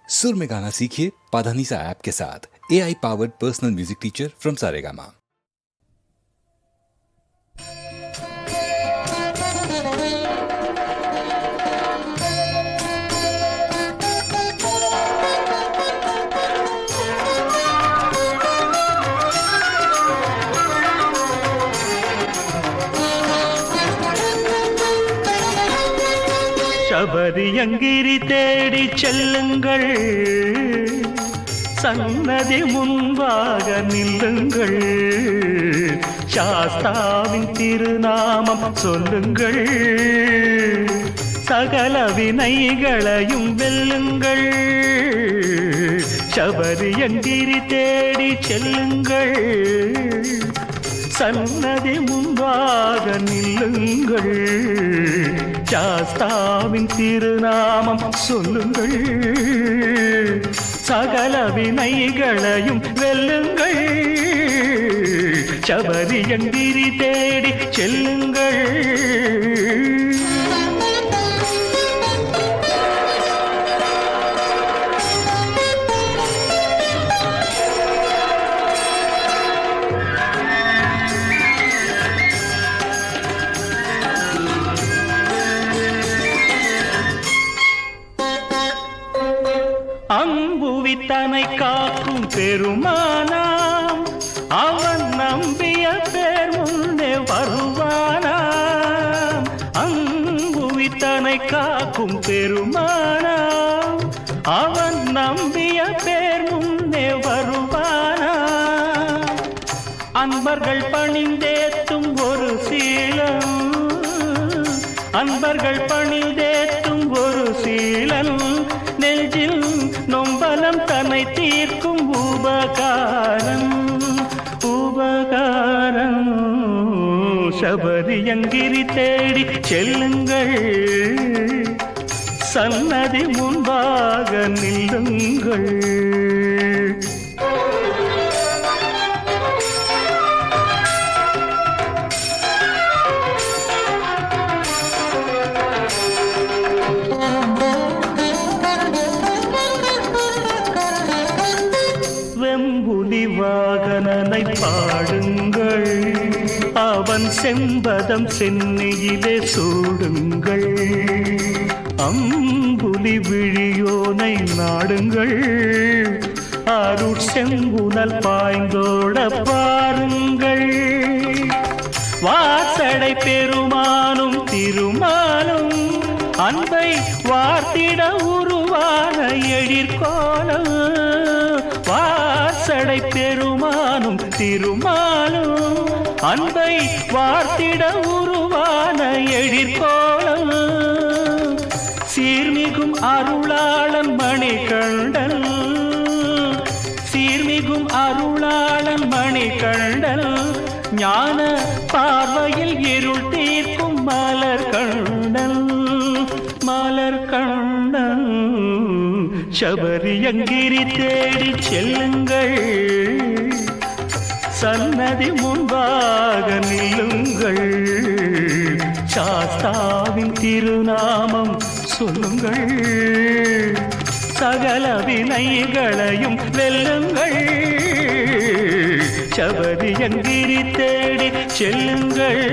सुर में गाना सीखिए पाधानीसा ऐप के साथ। AI powered personal music teacher from Saregama. சபரியங்கிரி தேடி செல்லுங்கள், சன்னதி முன்பாக நில்லுங்கள், சாஸ்தாவின் திருநாமம் சொல்லுங்கள், சகல வினைகளையும் வெல்லுங்கள். சபரியங்கிரி தேடி செல்லுங்கள், சன்னதி முன்பாக நில்லுங்கள், சாஸ்தாவின் திருநாமம் சொல்லுங்கள், சகல வினைகளையும் வெல்லுங்கள். சபரியங்கிரி தேடி செல்லுங்கள். அம்புவித்தனை காக்கும் பெருமானாம், அவன் நம்பிய பேர் முன்னே வருவானாம். அம்புவித்தனை காக்கும் பெருமானாம், அவன் நம்பிய பேர் முன்னே வருவானாம். அன்பர்கள் பணிந்தேத்தும் ஒரு சீலம், அன்பர்கள் பணிந்தேத்தும் ஒரு சீலன், நெஞ்சில் நொம்பலம் தன்னை தீர்க்கும் உபகாரம், உபகாரம். சபரியங்கிரி தேடி செல்லுங்கள், சன்னதி முன்பாக நில்லுங்கள். வெம்புலி வாகனனை பாடுங்கள், அவன் செம்பதம் சென்னியிலே சூடுங்கள், அம்புலி விழியோனை நாடுங்கள், அருட் செம்புனல் பாய்ந்தோட பாருங்கள். வாசடை பெருமானும் திருமாலும் அன்பை வார்த்திட உருவான எழிற்கோலம், வாசடை பெருமானும் திருமாலும் அன்பை வார்த்திட உருவான எழிற்கோலம். சீர்மிகும் அருளாளன் மணிகண்டன், சீர்மிகும் அருளாளன் மணிகண்டன், ஞான பார்வையில் இருள் தீர்க்கும் மலர் கண்டன், மலர் கண்டன். சபரியங்கிரி தேடி செல்லுங்கள், சன்னதி முன்பாக நில்லுங்கள், சாஸ்தாவின் திருநாமம் சொல்லுங்கள், சகல வினைகளையும் வெல்லுங்கள். சபரியங்கிரி தேடி செல்லுங்கள்.